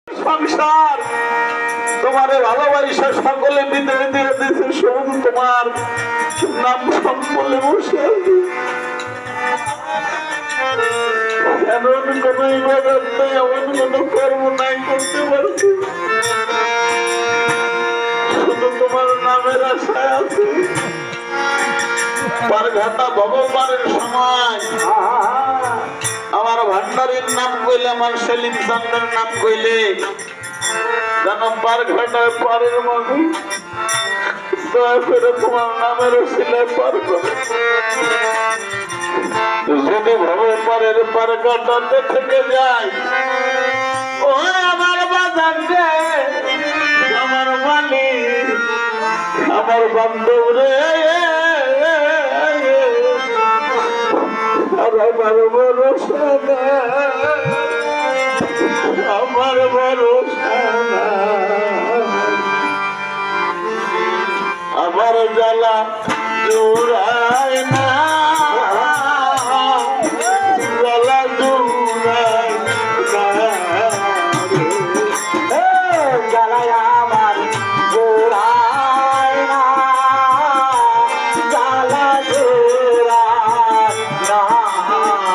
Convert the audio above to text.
সংসার তোমারে ভালোবাসা সকলে বিদায় দিয়ে দিয়েছে, শুধু তোমার নাম সম্বলে বসে আছে। এমন কোন ইবাদত নেই, এমন কোন কর্ম নাই করতে পারছি, শুধু তোমার নামের আশায় আছে। পারঘাটা ভগবানের সময় আমার ভান্ডারীর নাম কইলে, আমার সেলিম চান্দের নাম কইলে যেন পারঘাটায় পারের মানুষ দয়া করে তোমার নামের শিলায় পার করে। যদি ভাবে পারের পারঘাটাতে থেকে যায়, ও আমার বাজার রে, আমার মালিক, আমার বান্ধব রে, আমার ভরসা আমার ভরসা আমার জ্বালা জোড়ায় না, জ্বালা জোড়ায় জ্বালায় আমার জোড়ায় না, জ্বালা জোড়ায় না। আমার